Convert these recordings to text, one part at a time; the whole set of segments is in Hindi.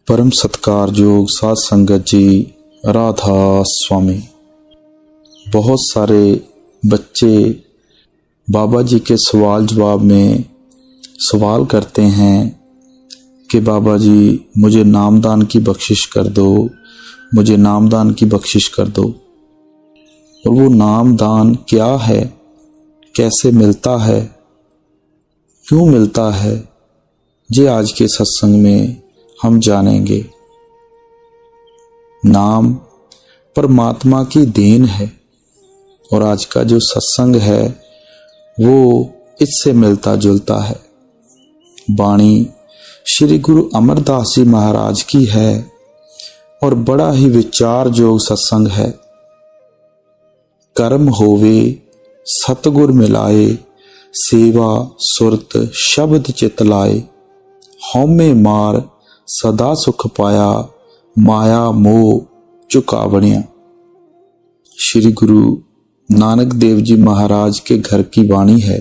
परम सत्कारयोग साध संगत जी, राधा स्वामी। बहुत सारे बच्चे बाबा जी के सवाल जवाब में सवाल करते हैं कि बाबा जी मुझे नामदान की बख्शिश कर दो, मुझे नामदान की बख्शिश कर दो। और वो नामदान क्या है, कैसे मिलता है, क्यों मिलता है, ये आज के सत्संग में हम जानेंगे। नाम परमात्मा की देन है और आज का जो सत्संग है वो इससे मिलता जुलता है। वाणी श्री गुरु अमरदास जी महाराज की है और बड़ा ही विचार योग सत्संग है। कर्म होवे सतगुर मिलाए, सेवा सुरत शब्द चित लाए, हौमे मार सदा सुख पाया, माया मोह चुका बनिया। श्री गुरु नानक देव जी महाराज के घर की वाणी है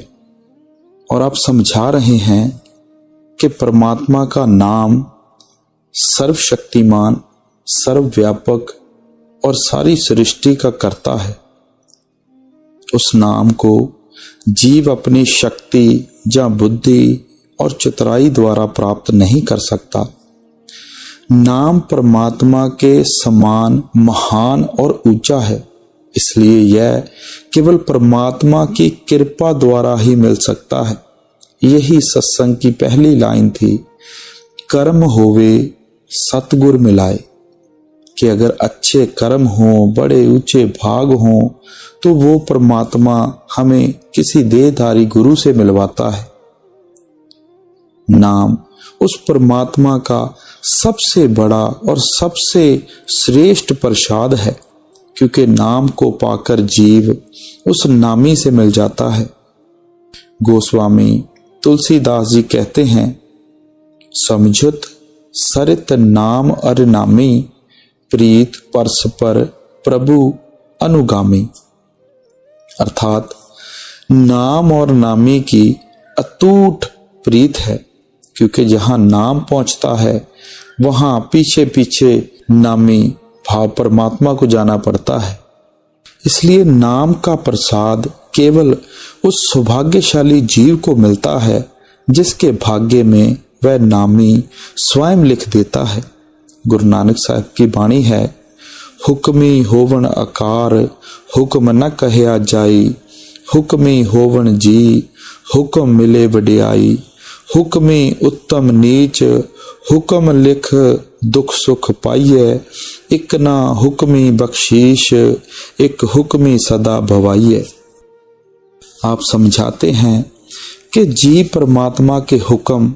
और आप समझा रहे हैं कि परमात्मा का नाम सर्वशक्तिमान, सर्वव्यापक और सारी सृष्टि का कर्ता है। उस नाम को जीव अपनी शक्ति या बुद्धि और चतुराई द्वारा प्राप्त नहीं कर सकता। नाम परमात्मा के समान महान और ऊंचा है, इसलिए यह केवल परमात्मा की कृपा द्वारा ही मिल सकता है। यही सत्संग की पहली लाइन थी, कर्म होवे सतगुर मिलाए, कि अगर अच्छे कर्म हों, बड़े ऊंचे भाग हों, तो वो परमात्मा हमें किसी देहधारी गुरु से मिलवाता है। नाम उस परमात्मा का सबसे बड़ा और सबसे श्रेष्ठ प्रसाद है, क्योंकि नाम को पाकर जीव उस नामी से मिल जाता है। गोस्वामी तुलसीदास जी कहते हैं, समझुत सरित नाम अर नामी, प्रीत परस्पर प्रभु अनुगामी। अर्थात नाम और नामी की अटूट प्रीत है, क्योंकि जहां नाम पहुंचता है वहां पीछे पीछे नामी भाव परमात्मा को जाना पड़ता है। इसलिए नाम का प्रसाद केवल उस सौभाग्यशाली जीव को मिलता है जिसके भाग्य में वह नामी स्वयं लिख देता है। गुरु नानक साहब की वाणी है, हुक्मी होवन आकार, हुक्म न कहया जाई, हुक्मी होवन जी, हुक्म मिले वडियाई, हुक्मी उत्तम नीच, हुक्म लिख दुख सुख पाइए, एक ना हुक्मी बख्शीश, एक हुक्मी सदा भवाइए। आप समझाते हैं कि जीव परमात्मा के हुक्म,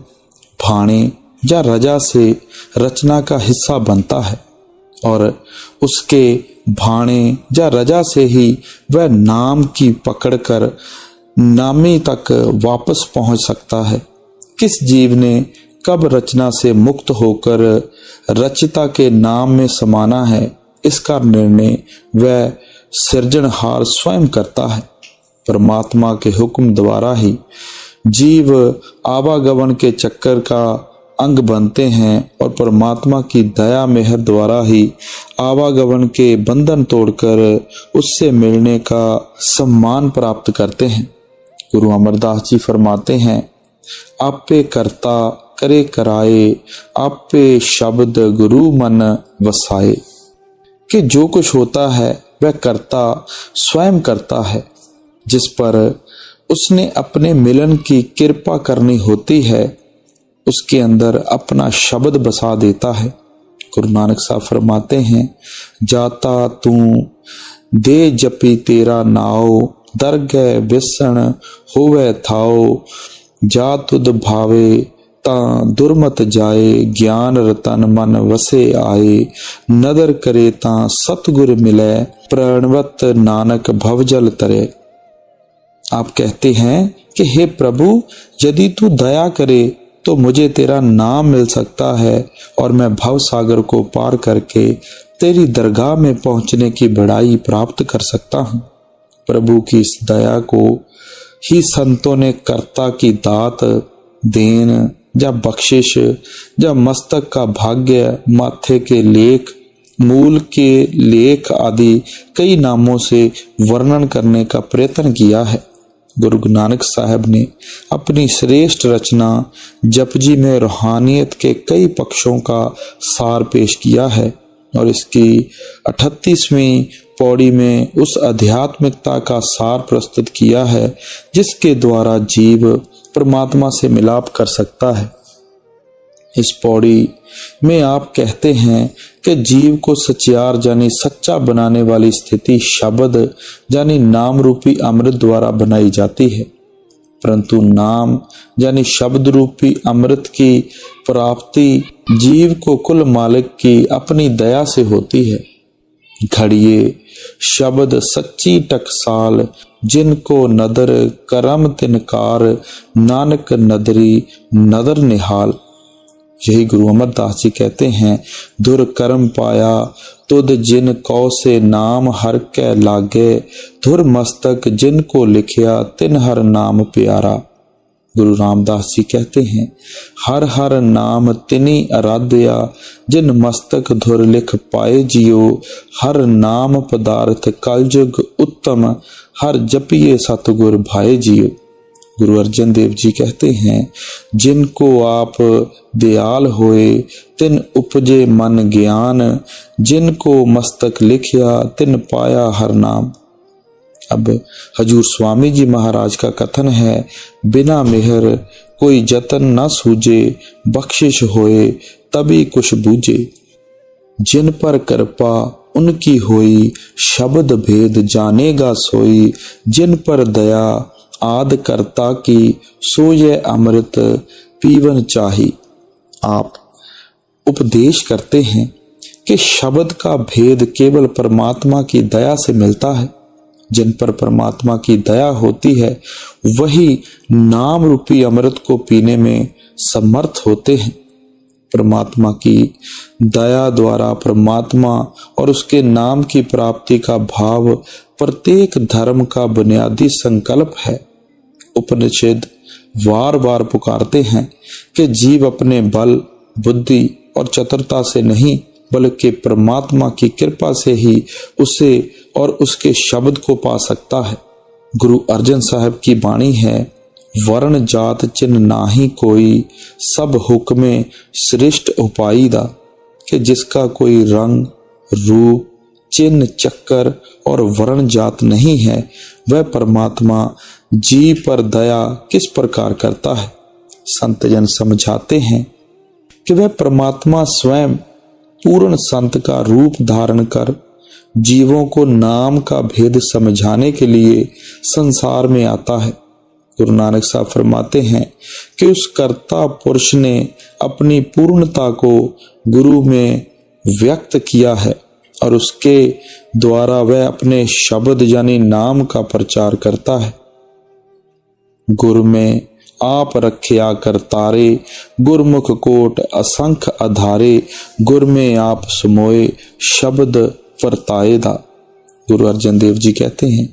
भाणे या रजा से रचना का हिस्सा बनता है और उसके भाणे या रजा से ही वह नाम की पकड़ कर नामी तक वापस पहुंच सकता है। किस जीव ने कब रचना से मुक्त होकर रचिता के नाम में समाना है, इसका निर्णय वह सृजनहार स्वयं करता है। परमात्मा के हुक्म द्वारा ही जीव आवागमन के चक्कर का अंग बनते हैं और परमात्मा की दया मेहर द्वारा ही आवागमन के बंधन तोड़कर उससे मिलने का सम्मान प्राप्त करते हैं। गुरु अमरदास जी फरमाते हैं, आपे करता करे कराए, आपे शब्द गुरु मन वसाए, कि जो कुछ होता है वह करता स्वयं करता है, जिस पर उसने अपने मिलन की कृपा करनी होती है उसके अंदर अपना शब्द बसा देता है। गुरु नानक साहब फरमाते हैं, जाता तू दे जपी तेरा नाव, दरगह बिसन होवे थाओ, जा तुद भावे ता दुर्मत जाए, ज्ञान रतन मन वसे आए, नदर करे ता सतगुर मिले, प्रणवत नानक भवजल तरे। आप कहते हैं कि हे प्रभु, यदि तू दया करे तो मुझे तेरा नाम मिल सकता है और मैं भव सागर को पार करके तेरी दरगाह में पहुंचने की बड़ाई प्राप्त कर सकता हूं। प्रभु की इस दया को ही संतों ने कर्ता की दात, देन, या बख्शिश या मस्तक का भाग्य, माथे के लेख, मूल के लेख आदि कई नामों से वर्णन करने का प्रयत्न किया है। गुरु नानक साहब ने अपनी श्रेष्ठ रचना जपजी में रूहानियत के कई पक्षों का सार पेश किया है और इसकी 38वीं पौड़ी में उस आध्यात्मिकता का सार प्रस्तुत किया है जिसके द्वारा जीव परमात्मा से मिलाप कर सकता है। इस पौड़ी में आप कहते हैं कि जीव को सचियार यानी सच्चा बनाने वाली स्थिति शब्द यानी नाम रूपी अमृत द्वारा बनाई जाती है, परंतु नाम यानी शब्द रूपी अमृत की प्राप्ति जीव को कुल मालिक की अपनी दया से होती है। घड़िए शब्द सच्ची टकसाल, जिनको नदर करम तिनकार, नानक नदरी नदर निहाल। यही गुरु अमरदास जी कहते हैं, धुर कर्म पाया तुद जिन कौ से नाम हर कै लागे, धुर मस्तक जिनको लिखिया तिन हर नाम प्यारा। गुरु रामदास जी कहते हैं, हर हर नाम तिनी आराध्या, जिन मस्तक धुर लिख पाए जियो, हर नाम पदार्थ कलयुग उत्तम, हर जपिए सतगुर भाए जियो। गुरु अर्जन देव जी कहते हैं, जिनको आप दयाल होए तिन उपजे मन ज्ञान, जिनको मस्तक लिखिया तिन पाया हर नाम। अब हजूर स्वामी जी महाराज का कथन है, बिना मेहर कोई जतन न सूझे, बख्शिश होए तभी कुछ बूझे, जिन पर कृपा उनकी होई, शब्द भेद जानेगा सोई, जिन पर दया आद करता की, सोये अमृत पीवन चाही। आप उपदेश करते हैं कि शब्द का भेद केवल परमात्मा की दया से मिलता है। जिन पर परमात्मा की दया होती है वही नाम रूपी अमृत को पीने में समर्थ होते हैं। परमात्मा की दया द्वारा परमात्मा और उसके नाम की प्राप्ति का भाव प्रत्येक धर्म का बुनियादी संकल्प है। उपनिषद बार बार पुकारते हैं कि जीव अपने बल, बुद्धि और चतुरता से नहीं बल्कि परमात्मा की कृपा से ही उसे और उसके शब्द को पा सकता है। गुरु अर्जन साहब की वाणी है, वर्ण जात चिन्ह नाही कोई, सब हुक्मे श्रेष्ठ उपाईदा, कि जिसका कोई रंग, रूप, चिन्ह, चक्कर और वर्ण जात नहीं है वह परमात्मा जी पर दया किस प्रकार करता है। संत जन समझाते हैं कि वह परमात्मा स्वयं पूर्ण संत का रूप धारण कर जीवों को नाम का भेद समझाने के लिए संसार में आता है। गुरु नानक साहब फरमाते हैं कि उस कर्ता पुरुष ने अपनी पूर्णता को गुरु में व्यक्त किया है और उसके द्वारा वह अपने शब्द यानी नाम का प्रचार करता है। गुरु में आप रखिया करतारे, गुरमुख कोट असंख आधारे, गुर में आप समोए शब्द परताएदा। गुरु अर्जन देव जी कहते हैं,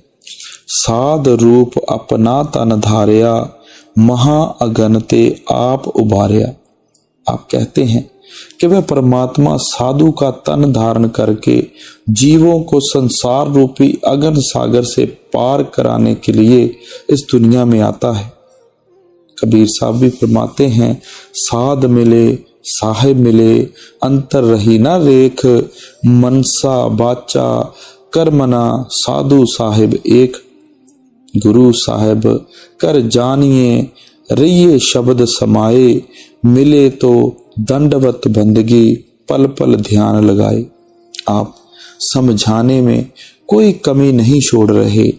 साध रूप अपना तन धारिया, महा अगनते आप उभारिया। आप कहते हैं कि वह परमात्मा साधु का तन धारण करके जीवों को संसार रूपी अगन सागर से पार कराने के लिए इस दुनिया में आता है। कबीर साहब भी फरमाते हैं, साध मिले साहिब मिले, अंतर रही ना रेख, मनसा बाचा कर्मना साधु साहिब एक। गुरु साहिब कर जानिए रहिए शब्द समाए, मिले तो दंडवत बंदगी पल पल ध्यान लगाए। आप समझाने में कोई कमी नहीं छोड़ रहे।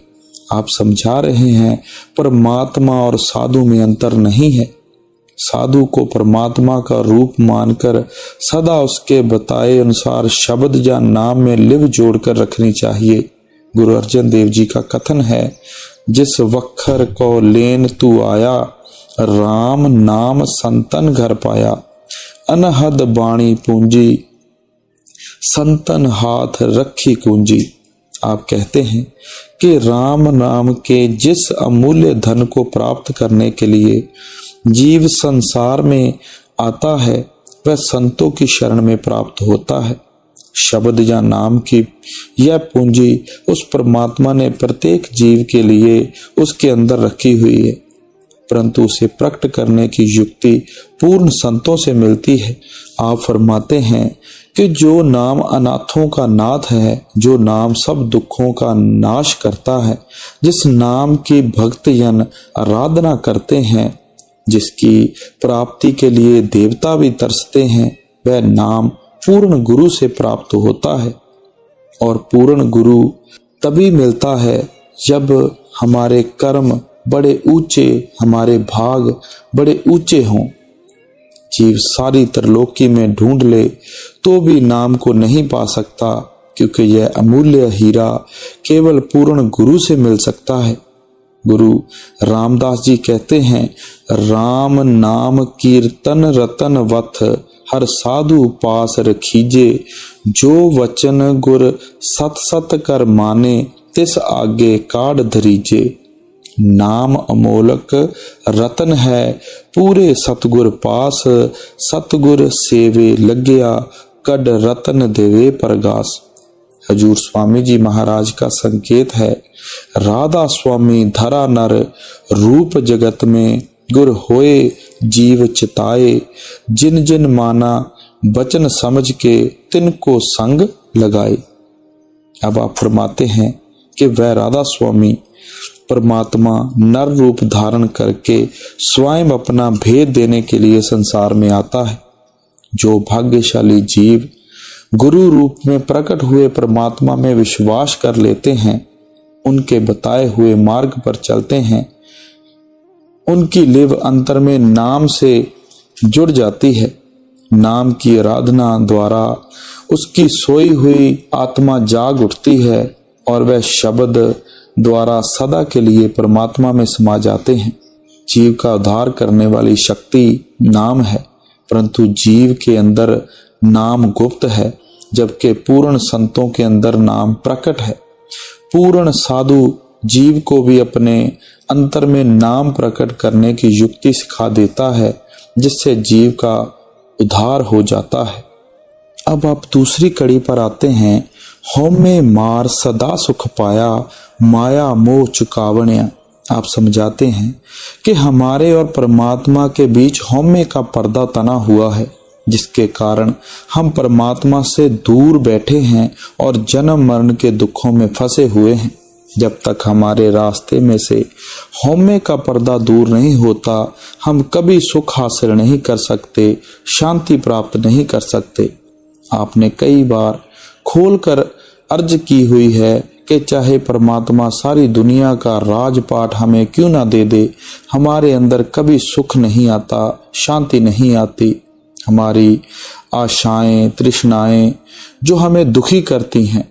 आप समझा रहे हैं परमात्मा और साधु में अंतर नहीं है। साधु को परमात्मा का रूप मानकर सदा उसके बताए अनुसार शब्द या नाम में लिव जोड़कर रखनी चाहिए। गुरु अर्जन देव जी का कथन है, जिस वक्खर को लेन तू आया, राम नाम संतन घर पाया, अनहद बाणी पूंजी, संतन हाथ रखी कुंजी। आप कहते हैं कि राम नाम के जिस अमूल्य धन को प्राप्त करने के लिए जीव संसार में आता है वह संतों की शरण में प्राप्त होता है। शब्द या नाम की यह पूंजी उस परमात्मा ने प्रत्येक जीव के लिए उसके अंदर रखी हुई है, परंतु उसे प्रकट करने की युक्ति पूर्ण संतों से मिलती है। आप फरमाते हैं कि जो नाम अनाथों का नाथ है, जो नाम सब दुखों का नाश करता है, जिस नाम की भक्तजन आराधना करते हैं, जिसकी प्राप्ति के लिए देवता भी तरसते हैं, वह नाम पूर्ण गुरु से प्राप्त होता है। और पूर्ण गुरु तभी मिलता है जब हमारे कर्म बड़े ऊंचे, हमारे भाग बड़े ऊंचे हों। जीव सारी त्रिलोकी में ढूंढ ले तो भी नाम को नहीं पा सकता, क्योंकि यह अमूल्य हीरा केवल पूर्ण गुरु से मिल सकता है। गुरु रामदास जी कहते हैं, राम नाम कीर्तन रतन वथ, हर साधु पास रखीजे, जो वचन गुर सत सत कर माने, तिस आगे काढ़ धरीजे। नाम अमोलक रतन है पूरे सतगुर पास, सतगुर सेवे लग्या, कड रतन देवे परगास। हजूर स्वामी जी महाराज का संकेत है, राधा स्वामी धरा नर, रूप जगत में गुर होए जीव चिताए, जिन जिन माना बचन समझ के, तिनको संग लगाए। अब आप फरमाते हैं कि वह राधा स्वामी परमात्मा नर रूप धारण करके स्वयं अपना भेद देने के लिए संसार में आता है। जो भाग्यशाली जीव गुरु रूप में प्रकट हुए परमात्मा में विश्वास कर लेते हैं, उनके बताए हुए मार्ग पर चलते हैं, उनकी लिव अंतर में नाम से जुड़ जाती है। नाम की आराधना द्वारा उसकी सोई हुई आत्मा जाग उठती है और वह शब्द द्वारा सदा के लिए परमात्मा में समा जाते हैं। जीव का उद्धार करने वाली शक्ति नाम है, परंतु जीव के अंदर नाम गुप्त है, जबकि पूर्ण संतों के अंदर नाम प्रकट है। पूर्ण साधु जीव को भी अपने अंतर में नाम प्रकट करने की युक्ति सिखा देता है, जिससे जीव का उद्धार हो जाता है। अब आप दूसरी कड़ी पर आते हैं, होमे मार सदा सुख पाया, माया मोह चुकावण्या। आप समझाते हैं कि हमारे और परमात्मा के बीच होमे का पर्दा तना हुआ है, जिसके कारण हम परमात्मा से दूर बैठे हैं और जन्म मरण के दुखों में फंसे हुए हैं। जब तक हमारे रास्ते में से होमे का पर्दा दूर नहीं होता, हम कभी सुख हासिल नहीं कर सकते, शांति प्राप्त नहीं कर सकते। आपने कई बार खोलकर अर्ज की हुई है कि चाहे परमात्मा सारी दुनिया का राजपाट हमें क्यों ना दे दे, हमारे अंदर कभी सुख नहीं आता, शांति नहीं आती। हमारी आशाएं, तृष्णाएं जो हमें दुखी करती हैं,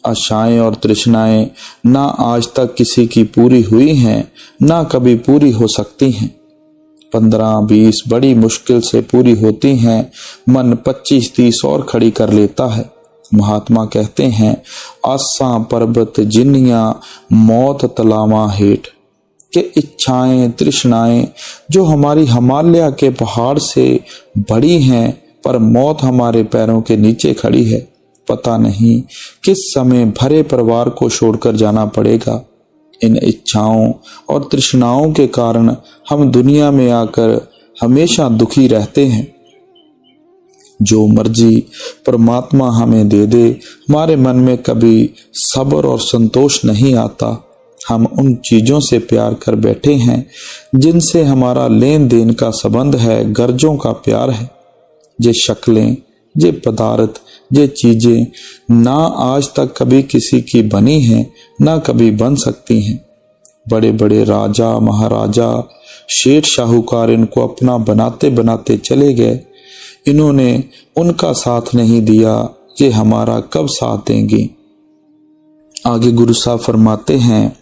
आशाएं और तृष्णाएं ना आज तक किसी की पूरी हुई हैं, ना कभी पूरी हो सकती हैं। 15-20 बड़ी मुश्किल से पूरी होती हैं, मन 25-30 और खड़ी कर लेता है। महात्मा कहते हैं, आसा पर्वत जिन्नियां मौत तलावा हेठ, कि इच्छाएं तृष्णाएं जो हमारी हिमालय के पहाड़ से बड़ी हैं, पर मौत हमारे पैरों के नीचे खड़ी है। पता नहीं किस समय भरे परिवार को छोड़कर जाना पड़ेगा। इन इच्छाओं और तृष्णाओं के कारण हम दुनिया में आकर हमेशा दुखी रहते हैं। जो मर्जी परमात्मा हमें दे दे, हमारे मन में कभी सब्र और संतोष नहीं आता। हम उन चीजों से प्यार कर बैठे हैं जिनसे हमारा लेन देन का संबंध है, गर्जों का प्यार है। ये शक्लें, ये पदार्थ, ये चीजें ना आज तक कभी किसी की बनी हैं, ना कभी बन सकती हैं। बड़े बड़े राजा महाराजा शेठ साहूकार इनको अपना बनाते बनाते चले गए। इन्होंने उनका साथ नहीं दिया, ये हमारा कब साथ देंगे। आगे गुरु साहब फरमाते हैं,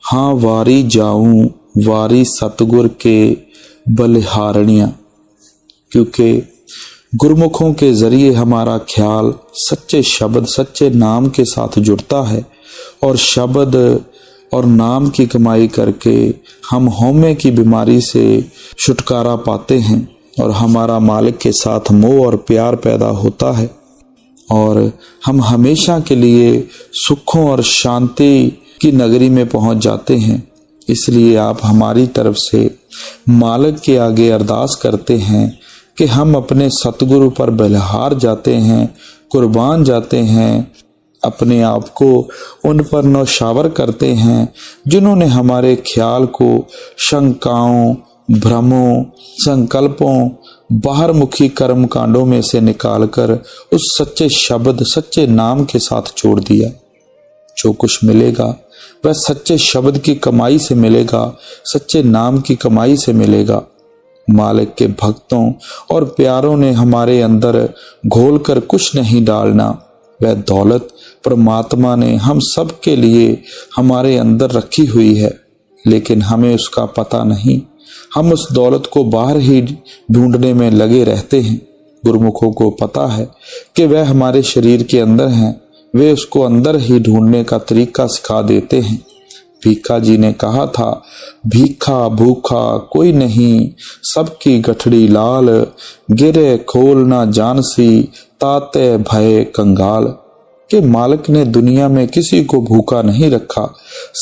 हाँ वारी जाऊं वारी सतगुर के बलिहारणियां, क्योंकि गुरमुखों के जरिए हमारा ख्याल सच्चे शब्द, सच्चे नाम के साथ जुड़ता है और शब्द और नाम की कमाई करके हम हौमे की बीमारी से छुटकारा पाते हैं और हमारा मालिक के साथ मोह और प्यार पैदा होता है और हम हमेशा के लिए सुखों और शांति की नगरी में पहुंच जाते हैं। इसलिए आप हमारी तरफ से मालिक के आगे अरदास करते हैं कि हम अपने सतगुरु पर बलिहार जाते हैं, कुर्बान जाते हैं, अपने आप को उन पर नौशावर करते हैं जिन्होंने हमारे ख्याल को शंकाओं, भ्रमों, संकल्पों, बाहरमुखी कर्म कांडों में से निकालकर उस सच्चे शब्द, सच्चे नाम के साथ जोड़ दिया। जो कुछ मिलेगा वह सच्चे शब्द की कमाई से मिलेगा, सच्चे नाम की कमाई से मिलेगा। मालिक के भक्तों और प्यारों ने हमारे अंदर घोलकर कुछ नहीं डालना। वह दौलत परमात्मा ने हम सब के लिए हमारे अंदर रखी हुई है, लेकिन हमें उसका पता नहीं। हम उस दौलत को बाहर ही ढूंढने में लगे रहते हैं। गुरुमुखों को पता है कि वह हमारे शरीर के अंदर हैं, वे उसको अंदर ही ढूंढने का तरीका सिखा देते हैं। भीखा जी ने कहा था, भीखा भूखा कोई नहीं, सबकी गठड़ी लाल, गिरे खोल ना जानसी, ताते भय कंगाल। कि मालिक ने दुनिया में किसी को भूखा नहीं रखा,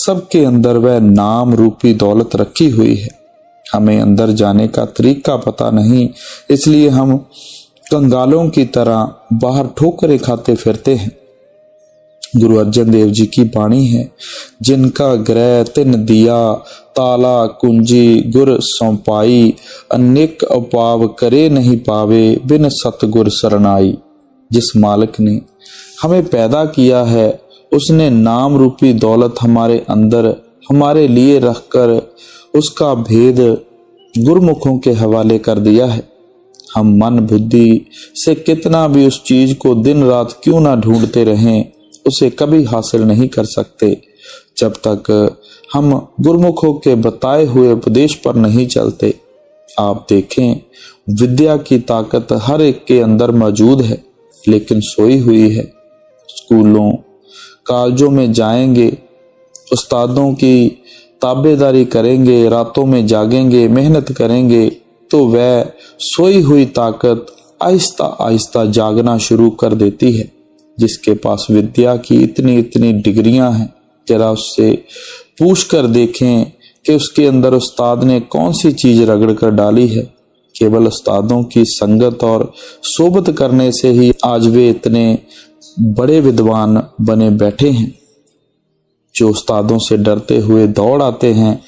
सबके अंदर वह नाम रूपी दौलत रखी हुई है। हमें अंदर जाने का तरीका पता नहीं, इसलिए हम कंगालों की तरह बाहर ठोकरें खाते फिरते हैं। गुरु अर्जन देव जी की वाणी है, जिनका ग्रह तिन दिया, ताला कुंजी गुर सौंपाई, अनेक उपाव करे नहीं पावे, बिन सतगुर सरनाई। जिस मालिक ने हमें पैदा किया है, उसने नाम रूपी दौलत हमारे अंदर हमारे लिए रखकर उसका भेद गुरुमुखों के हवाले कर दिया है। हम मन बुद्धि से कितना भी उस चीज को दिन रात क्यों ना ढूंढते रहें, उसे कभी हासिल नहीं कर सकते जब तक हम गुरुमुखों के बताए हुए उपदेश पर नहीं चलते। आप देखें, विद्या की ताकत हर एक के अंदर मौजूद है, लेकिन सोई हुई है। स्कूलों कॉलेजों में जाएंगे, उस्तादों की ताबेदारी करेंगे, रातों में जागेंगे, मेहनत करेंगे, तो वह सोई हुई ताकत आहिस्ता आहिस्ता जागना शुरू कर देती है। जिसके पास विद्या की इतनी इतनी डिग्रियां हैं, जरा उससे पूछ कर देखें कि उसके अंदर उस्ताद ने कौन सी चीज रगड़ कर डाली है। केवल उस्तादों की संगत और सोबत करने से ही आज वे इतने बड़े विद्वान बने बैठे हैं। जो उस्तादों से डरते हुए दौड़ आते हैं,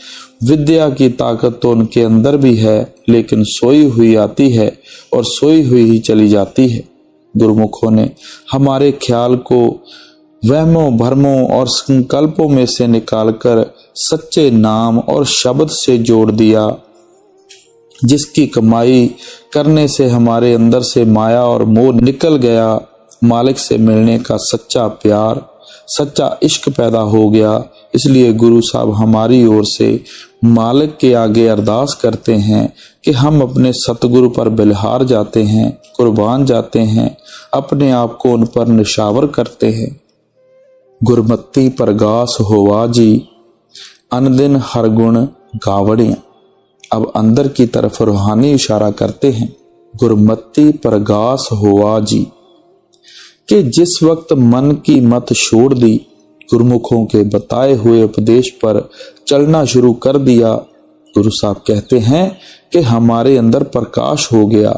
विद्या की ताकत तो उनके अंदर भी है, लेकिन सोई हुई आती है और सोई हुई ही चली जाती है। गुरुमुखों ने हमारे ख्याल को वहमों भरमों और संकल्पों में से निकालकर सच्चे नाम और शब्द से जोड़ दिया, जिसकी कमाई करने से हमारे अंदर से माया और मोह निकल गया। मालिक से मिलने का सच्चा प्यार, सच्चा इश्क पैदा हो गया। इसलिए गुरु साहब हमारी ओर से मालिक के आगे अरदास करते हैं कि हम अपने सतगुरु पर बलिहार जाते हैं, कुर्बान जाते हैं, अपने आप को उन पर निशावर करते हैं। गुरमत्ती परगास होवा जी, अनदिन हर गुण गावड़ियां। अब अंदर की तरफ रूहानी इशारा करते हैं। गुरमत्ती परगास होवा जी, कि जिस वक्त मन की मत छोड़ दी, गुरुमुखों के बताए हुए उपदेश पर चलना शुरू कर दिया, गुरु साहब कहते हैं कि हमारे अंदर प्रकाश हो गया।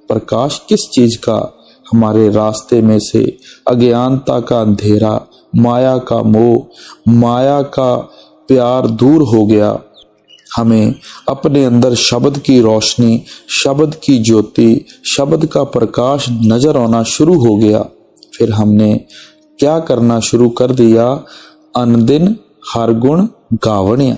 प्रकाश किस चीज का? हमारे रास्ते में से अज्ञानता का अंधेरा, माया का मोह, माया का प्यार दूर हो गया। हमें अपने अंदर शब्द की रोशनी, शब्द की ज्योति, शब्द का प्रकाश नजर आना शुरू हो गया। फिर हमने क्या करना शुरू कर दिया? अनदिन हर गुण गावणिया,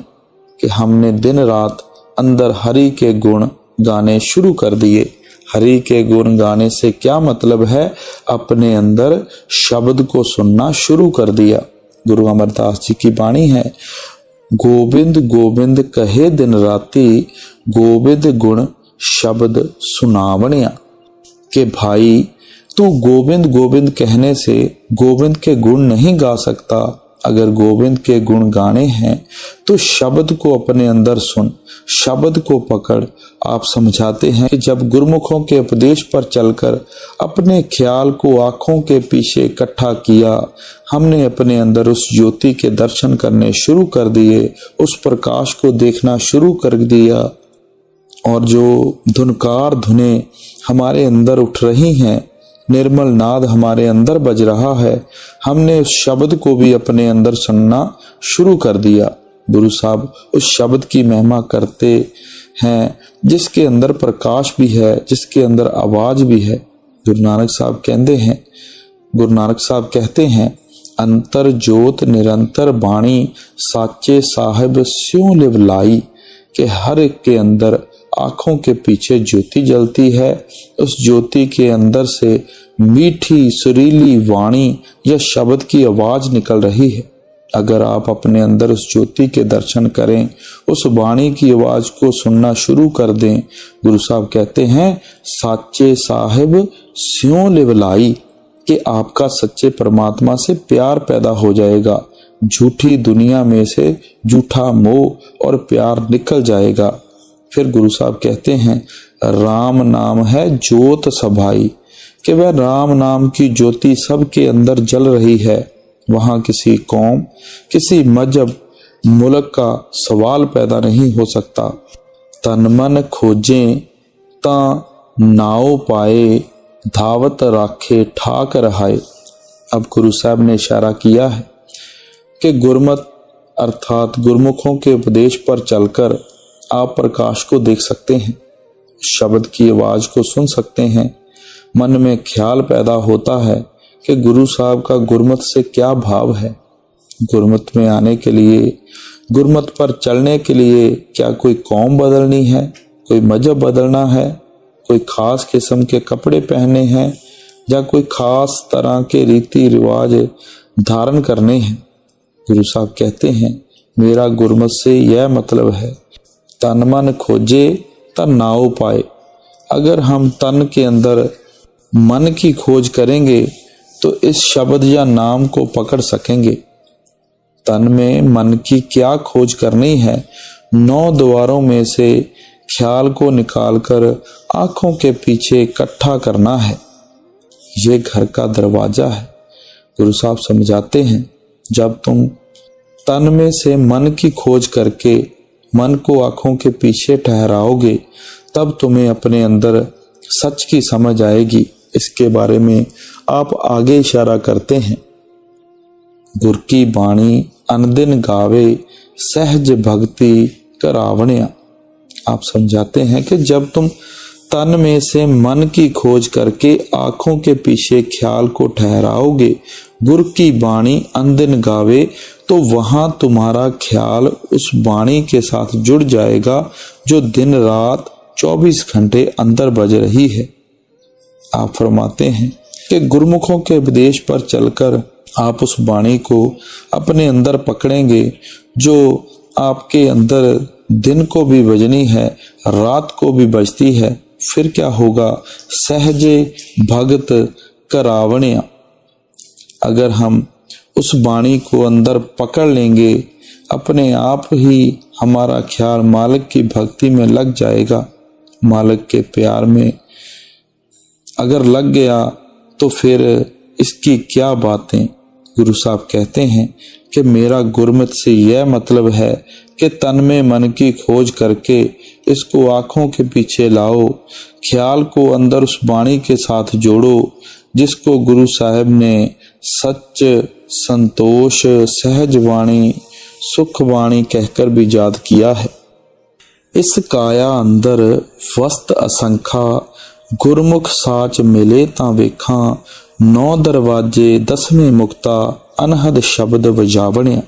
कि हमने दिन रात अंदर हरि के गुण गाने शुरू कर दिए। हरि के गुण गाने से क्या मतलब है? अपने अंदर शब्द को सुनना शुरू कर दिया। गुरु अमरदास जी की वाणी है, गोविंद गोविंद कहे दिन राती, गोविंद गुण शब्द सुनावणिया। के भाई, तू गोविंद गोविंद कहने से गोविंद के गुण नहीं गा सकता, अगर गोविंद के गुण गाने हैं तो शब्द को अपने अंदर सुन, शब्द को पकड़। आप समझाते हैं कि जब गुरुमुखों के उपदेश पर चलकर अपने ख्याल को आंखों के पीछे इकट्ठा किया, हमने अपने अंदर उस ज्योति के दर्शन करने शुरू कर दिए, उस प्रकाश को देखना शुरू कर दिया, और जो धुनकार धुनें हमारे अंदर उठ रही हैं, निर्मल नाद हमारे अंदर बज रहा है, हमने उस शब्द को भी अपने अंदर सुनना शुरू कर दिया। गुरु साहब उस शब्द की महिमा करते हैं जिसके अंदर प्रकाश भी है, जिसके अंदर आवाज भी है। गुरु नानक साहब कहते हैं अंतर जोत निरंतर बाणी साचे साहिब स्यों लिव लाई, कि हर एक के अंदर आंखों के पीछे ज्योति जलती है, उस ज्योति के अंदर से मीठी सुरीली वाणी या शब्द की आवाज निकल रही है। अगर आप अपने अंदर उस ज्योति के दर्शन करें, उस वाणी की आवाज को सुनना शुरू कर दें, गुरु साहब कहते हैं साचे साहिब स्यों लिव लाई, कि आपका सच्चे परमात्मा से प्यार पैदा हो जाएगा, झूठी दुनिया में से झूठा मोह और प्यार निकल जाएगा। फिर गुरु साहब कहते हैं राम नाम है ज्योत सभाई, कि वह राम नाम की ज्योति सबके अंदर जल रही है। वहां किसी कौम, किसी मजहब, मुल्क का सवाल पैदा नहीं हो सकता। तन मन खोजें ता नाव पाए, धावत राखे ठाक रहाए। अब गुरु साहब ने इशारा किया है कि गुरमत अर्थात गुरमुखों के उपदेश पर चलकर आप प्रकाश को देख सकते हैं, शब्द की आवाज को सुन सकते हैं। मन में ख्याल पैदा होता है कि गुरु साहब का गुरमत से क्या भाव है। गुरमत में आने के लिए, गुरमत पर चलने के लिए क्या कोई कौम बदलनी है, कोई मजहब बदलना है, कोई खास किस्म के कपड़े पहनने हैं, या कोई खास तरह के रीति रिवाज धारण करने हैं। गुरु साहब कहते हैं मेरा गुरमत से यह मतलब है, तन मन खोजे तन नाव पाए। अगर हम तन के अंदर मन की खोज करेंगे तो इस शब्द या नाम को पकड़ सकेंगे। तन में मन की क्या खोज करनी है, 9 द्वारों में से ख्याल को निकालकर आंखों के पीछे इकट्ठा करना है। ये घर का दरवाजा है। गुरु साहब समझाते हैं जब तुम तन में से मन की खोज करके मन को आंखों के पीछे ठहराओगे, तब तुम्हें अपने अंदर सच की समझ आएगी। इसके बारे में आप आगे इशारा करते हैं, गुर की बाणी अनदिन गावे सहज भक्ति करावण्या। आप समझाते हैं कि जब तुम तन में से मन की खोज करके आंखों के पीछे ख्याल को ठहराओगे, गुर की बाणी अनदिन गावे, तो वहां तुम्हारा ख्याल उस बाणी के साथ जुड़ जाएगा जो दिन रात 24 घंटे अंदर बज रही है। आप फरमाते हैं कि गुरमुखों के उपदेश पर चलकर आप उस बाणी को अपने अंदर पकड़ेंगे जो आपके अंदर दिन को भी बजनी है, रात को भी बजती है। फिर क्या होगा, सहजे भगत करावण्या। अगर हम उस बाणी को अंदर पकड़ लेंगे, अपने आप ही हमारा ख्याल मालिक की भक्ति में लग जाएगा। मालिक के प्यार में अगर लग गया तो फिर इसकी क्या बातें। गुरु साहब कहते हैं कि मेरा गुरमत से यह मतलब है कि तन में मन की खोज करके इसको आंखों के पीछे लाओ, ख्याल को अंदर उस बाणी के साथ जोड़ो जिसको गुरु साहब ने सच, संतोष, सहज वाणी, सुख वाणी कहकर भी याद किया है। इस काया अंदर वस्त असंखा, गुरमुख साच मिले ता वेखा, 9 दरवाजे 10वें मुक्ता, अनहद शब्द वजावण्या।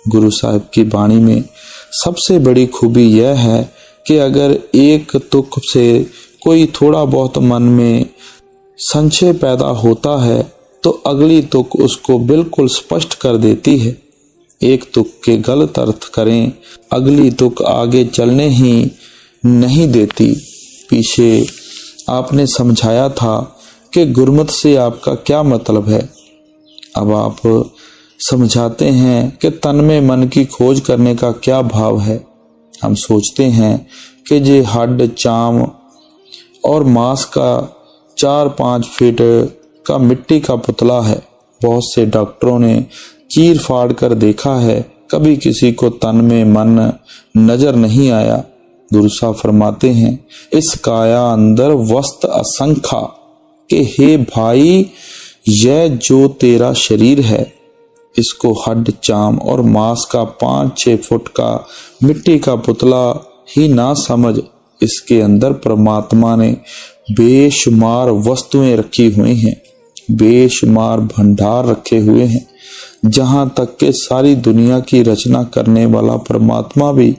गुरु साहब की वाणी में सबसे बड़ी खूबी यह है कि अगर एक तुक से कोई थोड़ा बहुत मन में संशय पैदा होता है तो अगली तुक उसको बिल्कुल स्पष्ट कर देती है। एक तुक के गलत अर्थ करें, अगली तुक आगे चलने ही नहीं देती। पीछे आपने समझाया था कि गुरमत से आपका क्या मतलब है। अब आप समझाते हैं कि तन में मन की खोज करने का क्या भाव है। हम सोचते हैं कि ये हड्ड, चाम और मांस का 4-5 फीट का मिट्टी का पुतला है। बहुत से डॉक्टरों ने चीर फाड़ कर देखा है, कभी किसी को तन में मन नजर नहीं आया। गुरु साहब फरमाते हैं, इस काया अंदर वस्त असंख्या कि हे भाई, यह जो तेरा शरीर है, इसको हड्ड, चाम और मांस का 5-6 फुट का मिट्टी का पुतला ही ना समझ। इसके अंदर परमात्मा ने बेशुमार वस्तुएं रखी हुई हैं, बेशुमार भंडार रखे हुए हैं। जहां तक के सारी दुनिया की रचना करने वाला परमात्मा भी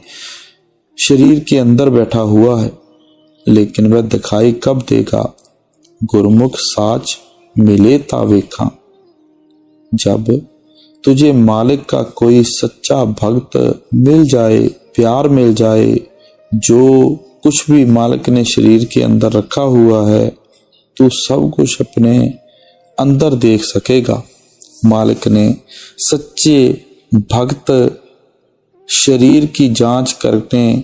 शरीर के अंदर बैठा हुआ है, लेकिन वह दिखाई कब देगा? गुरमुख साच मिले तावेखा। जब तुझे मालिक का कोई सच्चा भक्त मिल जाए, प्यार मिल जाए, जो कुछ भी मालिक ने शरीर के अंदर रखा हुआ है, तू सब कुछ अपने अंदर देख सकेगा। मालिक ने सच्चे भक्त शरीर की जांच करने,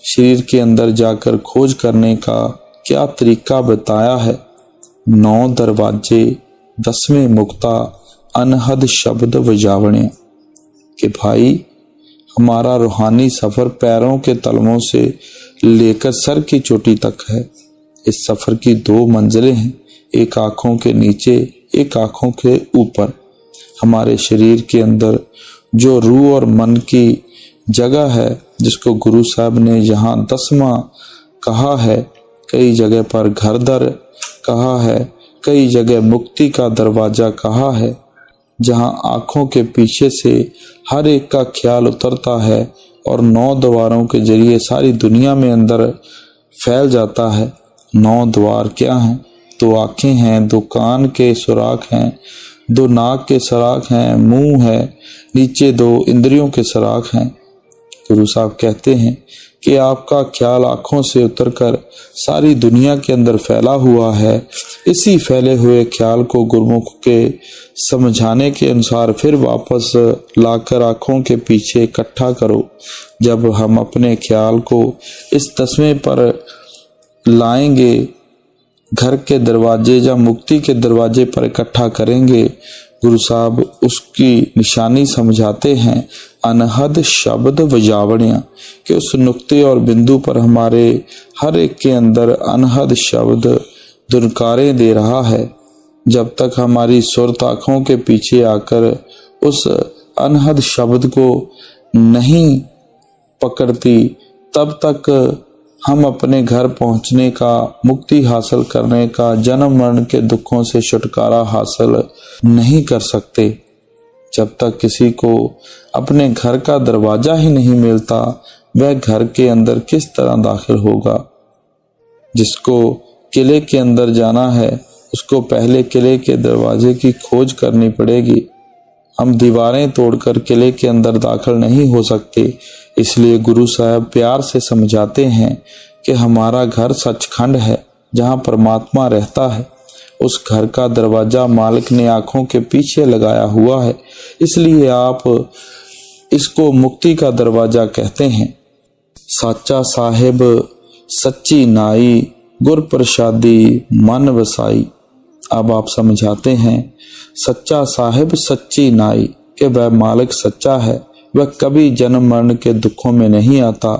शरीर के अंदर जाकर खोज करने का क्या तरीका बताया है। 9 दरवाजे, 10वें मुक्ता, अनहद शब्द वजावणे। कि भाई, हमारा रूहानी सफर पैरों के तलवों से लेकर सर की चोटी तक है। इस सफर की 2 मंजिलें हैं, एक आंखों के नीचे, एक आंखों के ऊपर। हमारे शरीर के अंदर जो रूह और मन की जगह है, जिसको गुरु साहब ने यहाँ 10वां कहा है, कई जगह पर घर दर कहा है, कई जगह मुक्ति का दरवाजा कहा है, जहां आंखों के पीछे से हर एक का ख्याल उतरता है और 9 द्वारों के जरिए सारी दुनिया में अंदर फैल जाता है। 9 द्वार क्या हैं? 2 आंखें हैं, 2 कान के सुराख हैं, 2 नाक के सुराख हैं, मुंह है, नीचे 2 इंद्रियों के सुराख हैं। गुरु साहब कहते हैं कि आपका ख्याल आंखों से उतरकर सारी दुनिया के अंदर फैला हुआ है। इसी फैले हुए ख्याल को गुरुमुख के समझाने के अनुसार फिर वापस लाकर आंखों के पीछे इकट्ठा करो। जब हम अपने ख्याल को इस 10वें पर लाएंगे, घर के दरवाजे या मुक्ति के दरवाजे पर इकट्ठा करेंगे, गुरु साहब उसकी निशानी समझाते हैं, अनहद शब्द वजावणियां, कि उस नुक्ते और बिंदु पर हमारे हर एक के अंदर अनहद शब्द दुनकारे दे रहा है। जब तक हमारी सुरत आंखों के पीछे आकर उस अनहद शब्द को नहीं पकड़ती, तब तक हम अपने घर पहुंचने का, मुक्ति हासिल करने का, जन्म मरण के दुखों से छुटकारा हासिल नहीं कर सकते। जब तक किसी को अपने घर का दरवाजा ही नहीं मिलता, वह घर के अंदर किस तरह दाखिल होगा। जिसको किले के अंदर जाना है, उसको पहले किले के दरवाजे की खोज करनी पड़ेगी। हम दीवारें तोड़कर किले के अंदर दाखिल नहीं हो सकते। इसलिए गुरु साहब प्यार से समझाते हैं कि हमारा घर सचखंड है, जहाँ परमात्मा रहता है। उस घर का दरवाजा मालिक ने आंखों के पीछे लगाया हुआ है, इसलिए आप इसको मुक्ति का दरवाजा कहते हैं। साचा साहिब सच्ची नाई, गुर प्रसादी मन वसाई। अब आप समझाते हैं, सच्चा साहिब सच्ची नाई, कि वह मालिक सच्चा है, वह कभी जन्म मरण के दुखों में नहीं आता।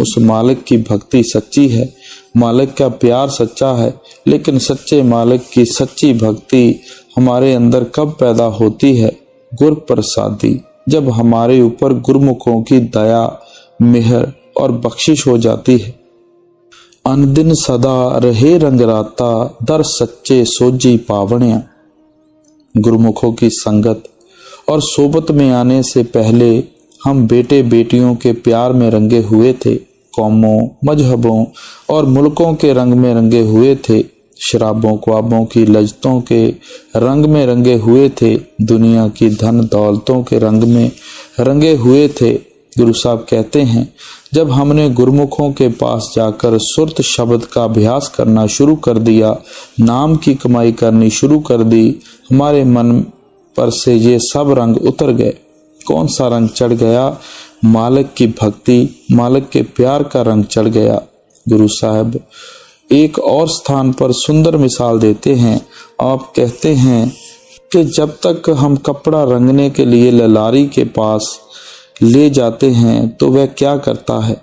उस मालिक की भक्ति सच्ची है, मालिक का प्यार सच्चा है। लेकिन सच्चे मालिक की सच्ची भक्ति हमारे अंदर कब पैदा होती है? गुर प्रसादी, जब हमारे ऊपर गुरमुखों की दया, मेहर और बख्शिश हो जाती है। अनदिन सदा रहे रंगराता, दर सच्चे सोजी पावणिया। गुरमुखों की संगत और सोबत में आने से पहले हम बेटे बेटियों के प्यार में रंगे हुए थे, कौमों, मजहबों और मुल्कों के रंग में रंगे हुए थे, शराबों ख्वाबों की लज्जतों के रंग में रंगे हुए थे, दुनिया की धन दौलतों के रंग में रंगे हुए थे। गुरु साहब कहते हैं, जब हमने गुरमुखों के पास जाकर सुरत शब्द का अभ्यास करना शुरू कर दिया, नाम की कमाई करनी शुरू कर दी, हमारे मन पर से ये सब रंग उतर गए। कौन सा रंग चढ़ गया? मालिक की भक्ति, मालिक के प्यार का रंग चढ़ गया। गुरु साहब एक और स्थान पर सुंदर मिसाल देते हैं। आप कहते हैं कि जब तक हम कपड़ा रंगने के लिए ललारी के पास ले जाते हैं तो वह क्या करता है?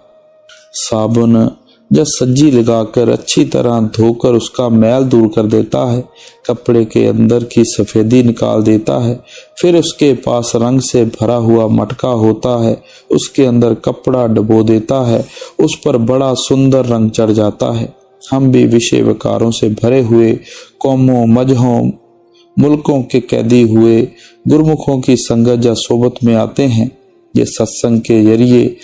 साबुन या सज्जी लगाकर अच्छी तरह धोकर उसका मैल दूर कर देता है, कपड़े के अंदर की सफेदी निकाल देता है। फिर उसके पास रंग से भरा हुआ मटका होता है, उसके अंदर कपड़ा डुबो देता है, उस पर बड़ा सुंदर रंग चढ़ जाता है। हम भी विषय विकारों से भरे हुए कौमों, मजहों, मुल्कों के कैदी हुए गुरमुखों की संगत या सोबत में आते हैं। ये सत्संग के जरिए,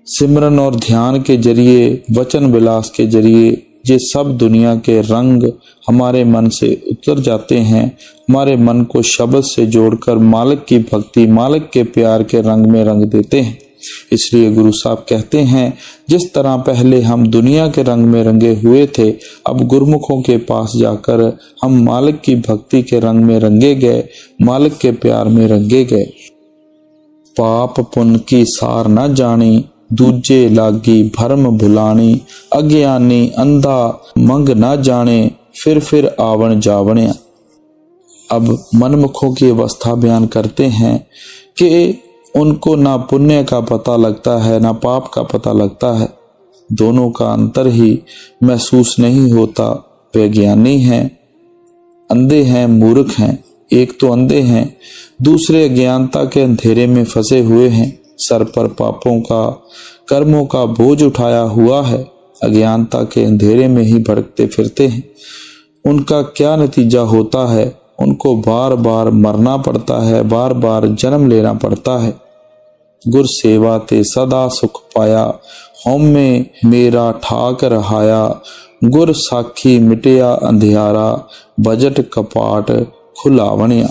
सिमरन और ध्यान के जरिए, वचन विलास के जरिए ये सब दुनिया के रंग हमारे मन से उतर जाते हैं। हमारे मन को शब्द से जोड़कर मालिक की भक्ति, मालिक के प्यार के रंग में रंग देते हैं। इसलिए गुरु साहब कहते हैं, जिस तरह पहले हम दुनिया के रंग में रंगे हुए थे, अब गुरमुखों के पास जाकर हम मालिक की भक्ति के रंग में रंगे गए, मालिक के प्यार में रंगे गए। पाप पुण्य की सार न जानी, दूजे लागी भरम भुलानी, अज्ञानी अंधा मंग न जाने, फिर आवण जावणिया। अब मनमुखों की अवस्था बयान करते हैं कि उनको ना पुण्य का पता लगता है, ना पाप का पता लगता है, दोनों का अंतर ही महसूस नहीं होता। वे ज्ञानी हैं, अंधे हैं, मूर्ख हैं। एक तो अंधे हैं, दूसरे अज्ञानता के अंधेरे में फंसे हुए हैं। सर पर पापों का, कर्मों का बोझ उठाया हुआ है, अज्ञानता के अंधेरे में ही भटकते फिरते हैं। उनका क्या नतीजा होता है? उनको बार बार मरना पड़ता है, बार बार जन्म लेना पड़ता है। गुर सेवा ते सदा सुख पाया, होम में मेरा ठाक रहाया, गुर साखी मिटिया अंधियारा, बजट कपाट खुलावनिया।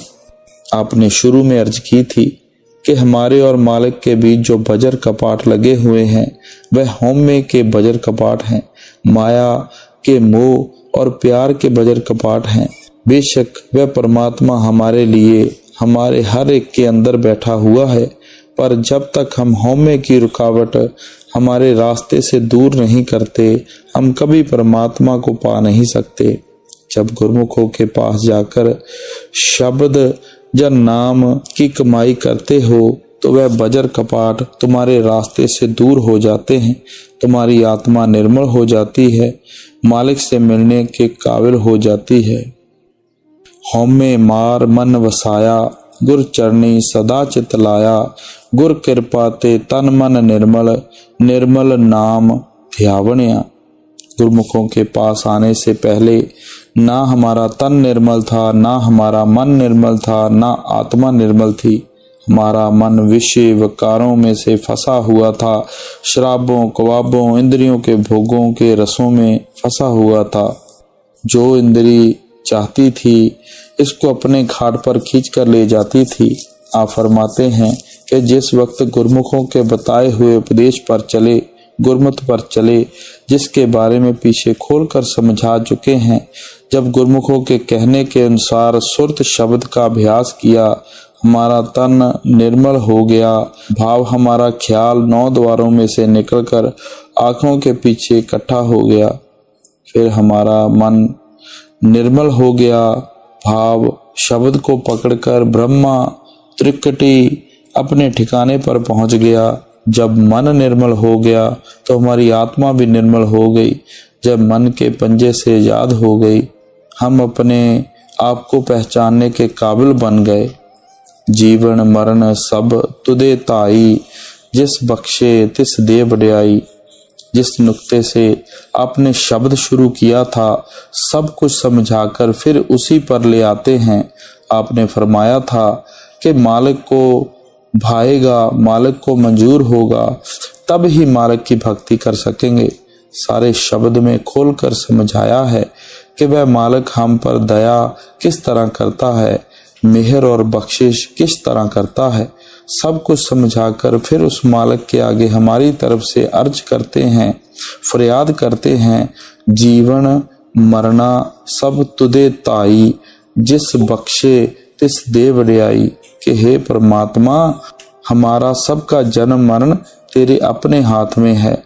आपने शुरू में अर्ज की थी कि हमारे और मालिक के बीच जो बजर कपाट लगे हुए हैं वह होमे के बजर कपाट हैं, माया के मोह और प्यार के बजर कपाट हैं। बेशक वह परमात्मा हमारे लिए, हमारे हर एक के अंदर बैठा हुआ है, पर जब तक हम होमे की रुकावट हमारे रास्ते से दूर नहीं करते, हम कभी परमात्मा को पा नहीं सकते। जब गुरमुखों के पास जाकर शब्द या नाम की कमाई करते हो तो वह बजर कपाट तुम्हारे रास्ते से दूर हो जाते हैं, तुम्हारी आत्मा निर्मल हो जाती है, मालिक से मिलने के काबिल हो जाती है। होमे मार मन वसाया, गुर चरणी सदा चित लाया, गुर कृपा ते तन मन निर्मल, निर्मल नाम ध्यावनिया। गुरमुखों के पास आने से पहले ना हमारा तन निर्मल था, ना हमारा मन निर्मल था, ना आत्मा निर्मल थी। हमारा मन विषय विकारों में से फंसा हुआ था, शराबों, कवाबों, इंद्रियों के भोगों के रसों में फंसा हुआ था। जो इंद्री चाहती थी इसको अपने घाट पर खींच कर ले जाती थी। आप फरमाते हैं कि जिस वक्त गुरमुखों के बताए हुए उपदेश पर चले, गुरमत पर चले, जिसके बारे में पीछे खोलकर समझा चुके हैं, जब गुरमुखों के कहने के अनुसार सुरत शब्द का अभ्यास किया, हमारा तन निर्मल हो गया, भाव हमारा ख्याल 9 द्वारों में से निकलकर आंखों के पीछे इकट्ठा हो गया, फिर हमारा मन निर्मल हो गया, भाव शब्द को पकड़कर ब्रह्मा त्रिकटी अपने ठिकाने पर पहुंच गया। जब मन निर्मल हो गया तो हमारी आत्मा भी निर्मल हो गई। जब मन के पंजे से आजाद हो गई, हम अपने आप को पहचानने के काबिल बन गए। जीवन मरण सब तुदे ताई, जिस बख्शे तिस दे बड़ाई। जिस नुक्ते से आपने शब्द शुरू किया था, सब कुछ समझाकर फिर उसी पर ले आते हैं। आपने फरमाया था कि मालिक को भाएगा, मालिक को मंजूर होगा, तब ही मालिक की भक्ति कर सकेंगे। सारे शब्द में खोलकर समझाया है कि वह मालिक हम पर दया किस तरह करता है, मेहर और बख्शिश किस तरह करता है। सब कुछ समझाकर फिर उस मालिक के आगे हमारी तरफ से अर्ज करते हैं, फरियाद करते हैं, जीवन मरना सब तुदे ताई, जिस बख्शे तिस दे वड्याई कि हे परमात्मा, हमारा सबका जन्म मरण तेरे अपने हाथ में है।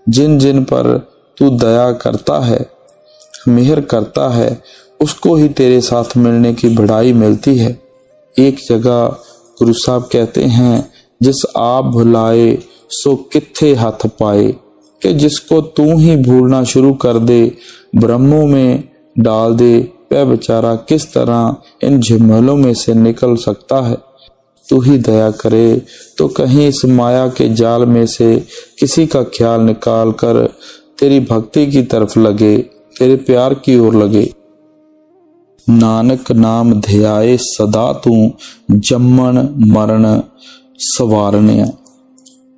जिन जिन पर तू दया करता है, मेहर करता है, उसको ही तेरे साथ मिलने की बड़ाई मिलती है। एक जगह गुरु साहब कहते हैं, जिस आप भुलाए सो किथे हथ पाए, कि जिसको तू ही भूलना शुरू कर दे, ब्रह्मों में डाल दे, वह बेचारा किस तरह इन झमेलों में से निकल सकता है। तू ही दया करे तो कहीं इस माया के जाल में से किसी का ख्याल निकाल कर तेरी भक्ति की तरफ लगे, तेरे प्यार की ओर लगे। नानक नाम ध्याए सदा तू, जम्मन मरण सवारने।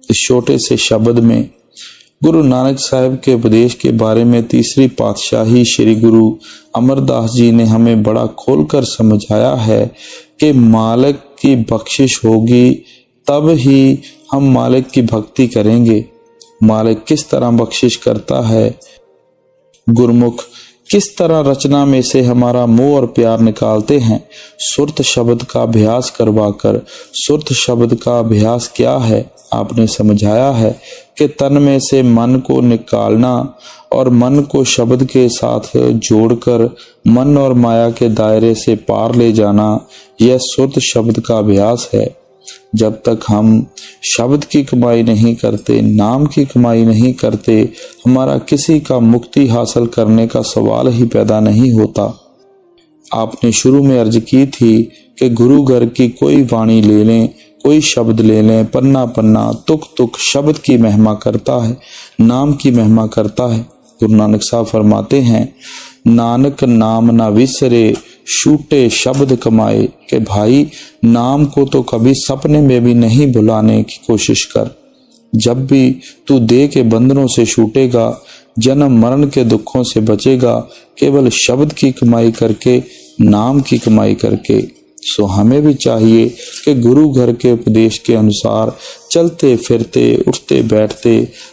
इस छोटे से शब्द में गुरु नानक साहब के उपदेश के बारे में तीसरी पातशाही श्री गुरु अमरदास जी ने हमें बड़ा खोलकर समझाया है कि मालिक की बख्शिश होगी तब ही हम मालिक की भक्ति करेंगे। मालिक किस तरह बख्शिश करता है, गुरमुख किस तरह रचना में से हमारा मोह और प्यार निकालते हैं। सुरत शब्द का अभ्यास करवाकर, सुरत शब्द का अभ्यास क्या है आपने समझाया है कि तन में से मन को निकालना और मन को शब्द के साथ जोड़कर मन और माया के दायरे से पार ले जाना, यह सुरत शब्द का अभ्यास है। जब तक हम शब्द की कमाई नहीं करते, नाम की कमाई नहीं करते, हमारा किसी का मुक्ति हासिल करने का सवाल ही पैदा नहीं होता। आपने शुरू में अर्ज की थी कि गुरु घर की कोई वाणी ले लें, कोई शब्द ले लें, पन्ना पन्ना तुक तुक शब्द की महिमा करता है, नाम की महिमा करता है। गुरु नानक साहब फरमाते हैं, नानक नाम ना विसरे, शूटे शब्द कमाए, कि भाई नाम को तो कभी सपने में भी नहीं भुलाने की कोशिश कर। जब भी तू देह के बंधनों से छूटेगा, जन्म मरण के दुखों से बचेगा, केवल शब्द की कमाई करके, नाम की कमाई करके। सो हमें भी चाहिए कि गुरु घर के उपदेश के अनुसार चलते फिरते, उठते बैठते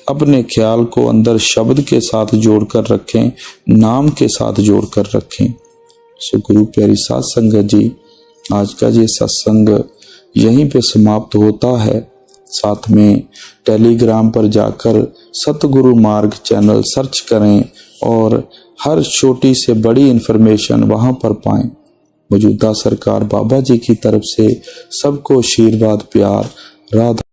अपने ख्याल को अंदर शब्द के साथ जोड़कर रखें, नाम के साथ जोड़कर रखें। सो गुरु प्यारी साध संगत जी, आज का ये सत्संग यहीं पे समाप्त होता है। साथ में टेलीग्राम पर जाकर सतगुरु मार्ग चैनल सर्च करें और हर छोटी से बड़ी इन्फॉर्मेशन वहां पर पाएं। मौजूदा सरकार बाबा जी की तरफ से सबको आशीर्वाद, प्यार, राधा।